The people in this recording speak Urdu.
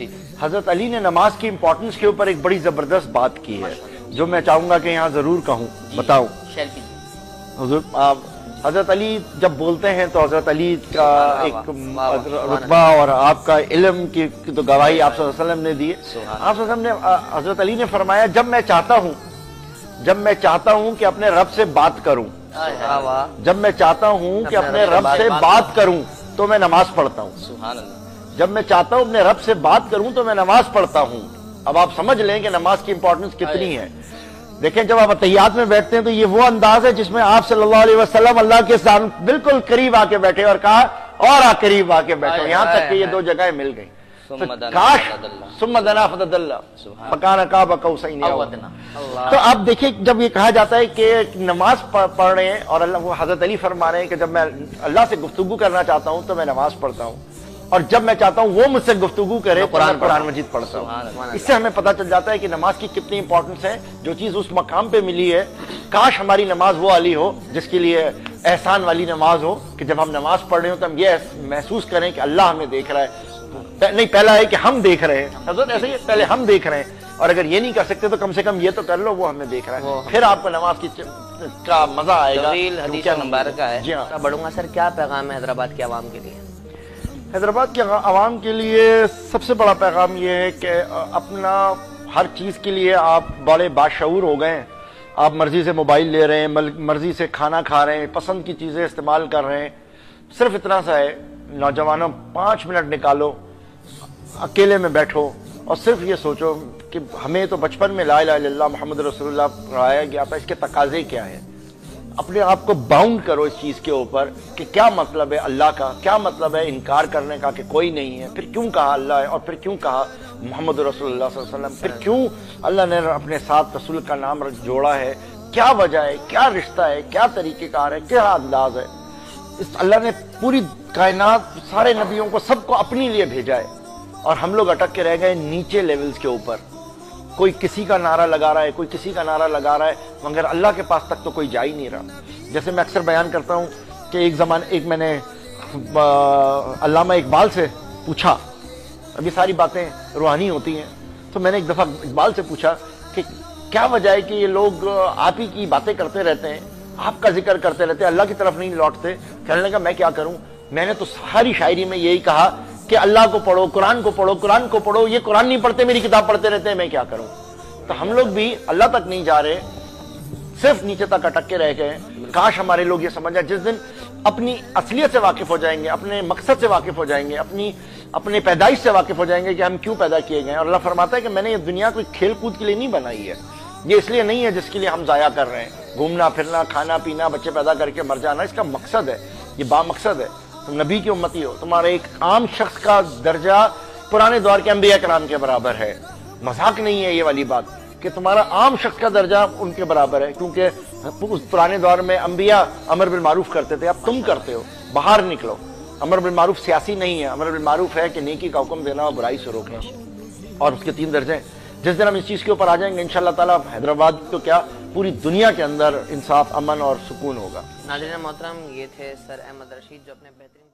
جی حضرت علی نے نماز کی امپورٹنس کے اوپر ایک بڑی زبردست بات کی ہے جو میں چاہوں گا کہ یہاں ضرور کہوں، بتاؤں۔ شیئر کیجیے۔ حضور حضرت علی جب بولتے ہیں تو حضرت علی کا ایک رتبہ اور آپ کا علم کی تو گواہی آپ صلی اللہ علیہ وسلم نے دی ہے۔ آپ صلی اللہ علیہ وسلم نے حضرت علی نے فرمایا جب میں چاہتا ہوں کہ اپنے رب سے بات کروں، جب میں چاہتا ہوں کہ اپنے رب سے بات کروں تو میں نماز پڑھتا ہوں۔ سبحان اللہ۔ جب میں چاہتا ہوں اپنے رب سے بات کروں تو میں نماز پڑھتا ہوں۔ اب آپ سمجھ لیں کہ نماز کی امپورٹنس کتنی ہے۔ دیکھیں جب آپ اتحیات میں بیٹھتے ہیں تو یہ وہ انداز ہے جس میں آپ صلی اللہ علیہ وسلم اللہ کے سامنے بالکل قریب آ کے بیٹھے اور کہا اور قریب آ کے بیٹھے، یہاں تک کہ یہ دو جگہیں مل گئیں۔ کاش ثم دنا فتدلی فکان قاب قوسین او ادنی۔ تو اب دیکھیں جب یہ کہا جاتا ہے کہ نماز پڑھ رہے ہیں اور اللہ وہ حضرت علی فرما رہے ہیں کہ جب میں اللہ سے گفتگو کرنا چاہتا ہوں تو میں نماز پڑھتا ہوں، اور جب میں چاہتا ہوں وہ مجھ سے گفتگو کرے تو میں قرآن مجید پڑھتا ہوں۔ اس سے ہمیں پتہ چل جاتا ہے کہ نماز کی کتنی امپورٹنس ہے۔ جو چیز اس مقام پہ ملی ہے، کاش ہماری نماز وہ والی ہو جس کے لیے احسان والی نماز ہو کہ جب ہم نماز پڑھ رہے ہوں تو ہم یہ محسوس کریں کہ اللہ ہمیں دیکھ رہا ہے۔ نہیں، پہلا ہے کہ ہم دیکھ رہے ہیں، حضرت ایسے ہی پہلے ہم دیکھ رہے ہیں، اور اگر یہ نہیں کر سکتے تو کم سے کم یہ تو کر لو وہ ہمیں دیکھ رہا ہے، پھر آپ کو نماز کا مزہ آئے گا۔ طویل حدیث مبارکہ ہے۔ جی ہاں، بڑھوں گا سر، کیا پیغام ہے حیدرآباد کے عوام کے لیے؟ حیدرآباد کے عوام کے لیے سب سے بڑا پیغام یہ ہے کہ اپنا ہر چیز کے لیے آپ بڑے باشعور ہو گئے ہیں۔ آپ مرضی سے موبائل لے رہے ہیں، مرضی سے کھانا کھا رہے ہیں، پسند کی چیزیں استعمال کر رہے ہیں۔ صرف اتنا سا ہے، نوجوانوں 5 منٹ نکالو، اکیلے میں بیٹھو اور صرف یہ سوچو کہ ہمیں تو بچپن میں لا الہ الا اللہ محمد رسول اللہ پڑھایا گیا تھا، اس کے تقاضے کیا ہیں۔ اپنے آپ کو باؤنڈ کرو اس چیز کے اوپر کہ کیا مطلب ہے اللہ کا، کیا مطلب ہے انکار کرنے کا کہ کوئی نہیں ہے، پھر کیوں کہا اللہ ہے، اور پھر کیوں کہا محمد رسول اللہ صلی اللہ علیہ وسلم، پھر کیوں اللہ نے اپنے ساتھ رسول کا نام جوڑا ہے، کیا وجہ ہے، کیا رشتہ ہے، کیا طریقہ کار ہے، کیا انداز ہے۔ اللہ نے پوری کائنات سارے نبیوں کو سب کو اپنے لیے بھیجا ہے، اور ہم لوگ اٹک کے رہ گئے نیچے لیولز کے اوپر۔ کوئی کسی کا نعرہ لگا رہا ہے، کوئی کسی کا نعرہ لگا رہا ہے، مگر اللہ کے پاس تک تو کوئی جا ہی نہیں رہا۔ جیسے میں اکثر بیان کرتا ہوں کہ ایک میں نے علامہ اقبال سے پوچھا، ابھی ساری باتیں روحانی ہوتی ہیں، تو میں نے ایک دفعہ اقبال سے پوچھا کہ کیا وجہ ہے کہ یہ لوگ آپ ہی کی باتیں کرتے رہتے ہیں، آپ کا ذکر کرتے رہتے ہیں، اللہ کی طرف نہیں لوٹتے۔ کہنے لگا میں کیا کروں، میں نے تو ساری شاعری میں یہی کہا کہ اللہ کو پڑھو، قرآن کو پڑھو، قرآن کو پڑھو، یہ قرآن نہیں پڑھتے، میری کتاب پڑھتے رہتے ہیں، میں کیا کروں۔ تو ہم لوگ بھی اللہ تک نہیں جا رہے، صرف نیچے تک اٹک کے رہ گئے۔ کاش ہمارے لوگ یہ سمجھ جائیں، جس دن اپنی اصلیت سے واقف ہو جائیں گے، اپنے مقصد سے واقف ہو جائیں گے، اپنے پیدائش سے واقف ہو جائیں گے کہ ہم کیوں پیدا کیے گئے، اور اللہ فرماتا ہے کہ میں نے یہ دنیا کوئی کھیل کود کے لیے نہیں بنائی ہے، یہ اس لیے نہیں ہے جس کے لیے ہم ضائع کر رہے ہیں، گھومنا پھرنا، کھانا پینا، بچے پیدا کر کے مر جانا، اس کا مقصد ہے، یہ با مقصد ہے۔ تم نبی کی امتی ہو، تمہارا ایک عام شخص کا درجہ پرانے دور کے انبیاء کرام کے برابر ہے۔ مذاق نہیں ہے یہ والی بات کہ تمہارا عام شخص کا درجہ ان کے برابر ہے، کیونکہ اس پرانے دور میں انبیاء امر بالمعروف کرتے تھے، اب تم کرتے ہو، باہر نکلو۔ امر بالمعروف سیاسی نہیں ہے، امر بالمعروف ہے کہ نیکی کا حکم دینا اور برائی سے روکنا، اور اس کے 3 درجے۔ جس دن ہم اس چیز کے اوپر آ جائیں گے انشاءاللہ تعالیٰ، حیدرآباد تو کیا پوری دنیا کے اندر انصاف، امن اور سکون ہوگا۔ ناظرین محترم، یہ تھے سر احمد رشید جو اپنے بہترین